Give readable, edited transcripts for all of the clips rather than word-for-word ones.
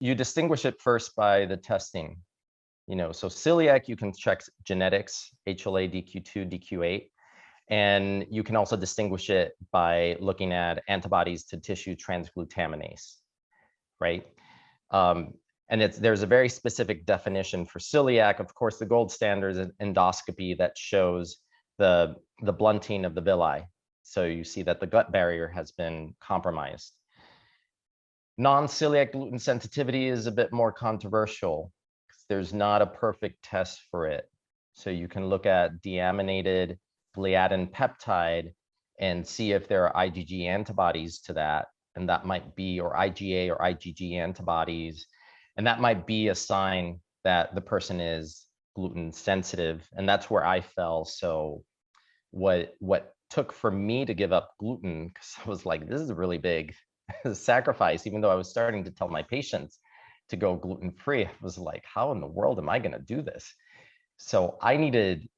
you distinguish it first by the testing. So celiac, you can check genetics, HLA, DQ2, DQ8, and you can also distinguish it by looking at antibodies to tissue transglutaminase, right? And there's a very specific definition for celiac. Of course, the gold standard is endoscopy that shows the blunting of the villi. So you see that the gut barrier has been compromised. Non-celiac gluten sensitivity is a bit more controversial because there's not a perfect test for it. So you can look at deaminated gliadin peptide and see if there are IgG antibodies to that. And that might be, or IgA or IgG antibodies. And that might be a sign that the person is gluten sensitive. And that's where I fell. So what took for me to give up gluten, because I was like, this is a really big sacrifice, even though I was starting to tell my patients to go gluten-free, I was like, how in the world am I going to do this? So I needed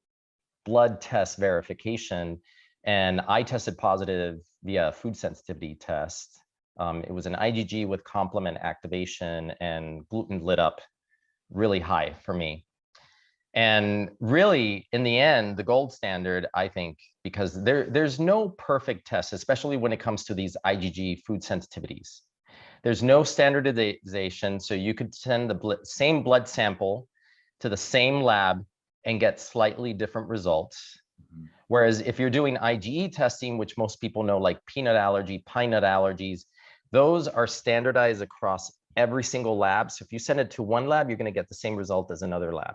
blood test verification, and I tested positive via food sensitivity test. It was an IgG with complement activation, and gluten lit up really high for me. And really, in the end, the gold standard, I think, because there's no perfect test, especially when it comes to these IgG food sensitivities. There's no standardization, so you could send the same blood sample to the same lab and get slightly different results. Mm-hmm. Whereas if you're doing IgE testing, which most people know, like peanut allergy, pine nut allergies, those are standardized across every single lab. So if you send it to one lab, you're going to get the same result as another lab.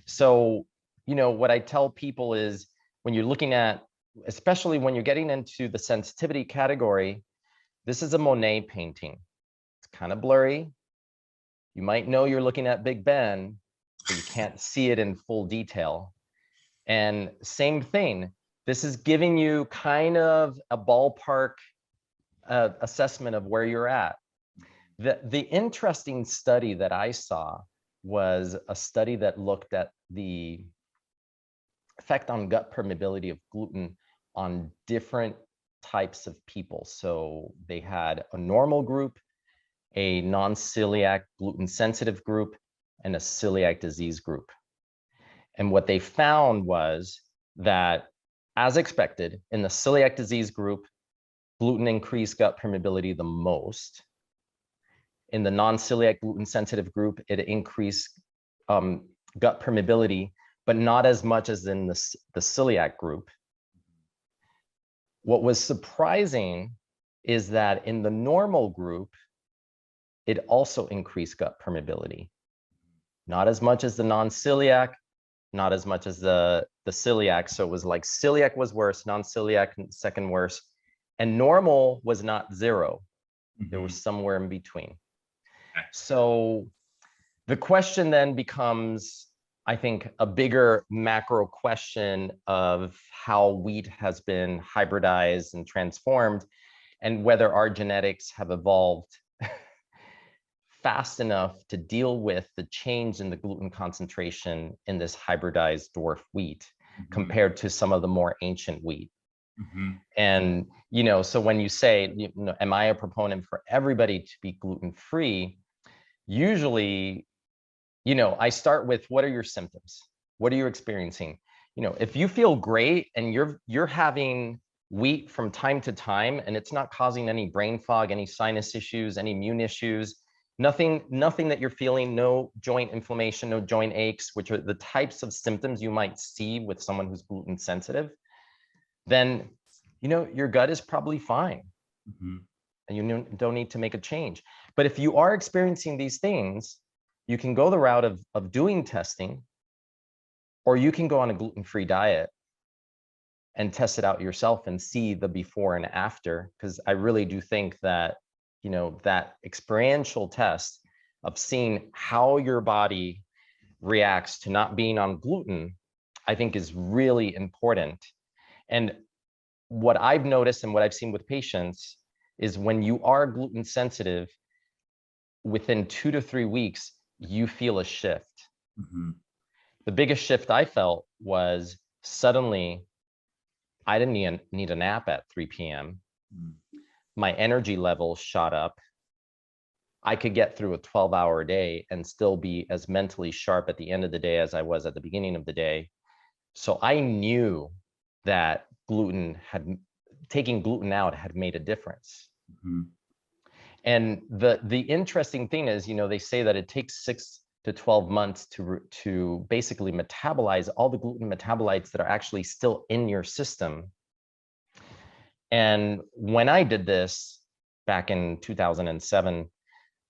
So, what I tell people is when you're looking at, especially when you're getting into the sensitivity category, this is a Monet painting. It's kind of blurry. You might know you're looking at Big Ben, but you can't see it in full detail. And same thing, this is giving you kind of a ballpark assessment of where you're at. The interesting study that I saw was a study that looked at the effect on gut permeability of gluten on different types of people. So they had a normal group, a non-celiac gluten sensitive group, and a celiac disease group. And what they found was that, as expected, in the celiac disease group, gluten increased gut permeability the most. In the non-celiac gluten sensitive group, it increased gut permeability, but not as much as in the celiac group. What was surprising is that in the normal group, it also increased gut permeability. Not as much as the non-celiac, not as much as the celiac. So it was like celiac was worse, non-celiac second worst, and normal was not zero. Mm-hmm. There was somewhere in between. So the question then becomes, I think, a bigger macro question of how wheat has been hybridized and transformed, and whether our genetics have evolved fast enough to deal with the change in the gluten concentration in this hybridized dwarf wheat, mm-hmm. compared to some of the more ancient wheat. Mm-hmm. And, so when you say, am I a proponent for everybody to be gluten-free? Usually, I start with, what are your symptoms? What are you experiencing? If you feel great and you're having wheat from time to time and it's not causing any brain fog, any sinus issues, any immune issues, nothing that you're feeling, no joint inflammation, no joint aches, which are the types of symptoms you might see with someone who's gluten sensitive, then, your gut is probably fine. Mm-hmm. And you don't need to make a change. But if you are experiencing these things, you can go the route of doing testing, or you can go on a gluten-free diet and test it out yourself and see the before and after. Because I really do think that, that experiential test of seeing how your body reacts to not being on gluten, I think is really important. And what I've noticed and what I've seen with patients is when you are gluten sensitive, within 2 to 3 weeks, you feel a shift. Mm-hmm. The biggest shift I felt was suddenly I didn't need a nap at 3 p.m. Mm-hmm. My energy levels shot up. I could get through a 12-hour day and still be as mentally sharp at the end of the day as I was at the beginning of the day. So I knew that taking gluten out had made a difference. Mm-hmm. And the interesting thing is, they say that it takes 6 to 12 months to basically metabolize all the gluten metabolites that are actually still in your system. And when I did this back in 2007,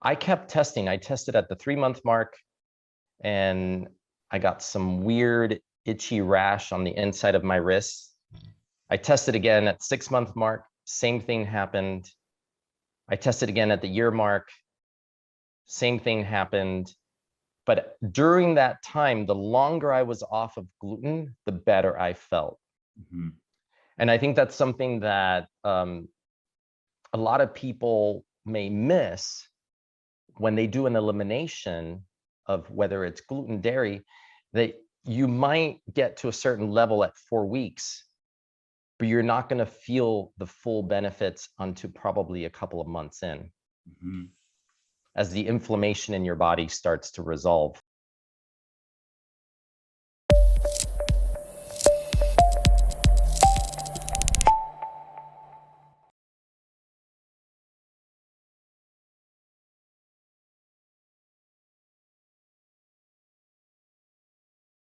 I kept testing. I tested at the 3-month mark, and I got some weird itchy rash on the inside of my wrist. I tested again at 6-month mark, same thing happened. I tested again at the year mark, same thing happened. But during that time, the longer I was off of gluten, the better I felt. Mm-hmm. And I think that's something that a lot of people may miss when they do an elimination of whether it's gluten, dairy, that you might get to a certain level at 4 weeks, but you're not going to feel the full benefits until probably a couple of months in, Mm-hmm. as the inflammation in your body starts to resolve.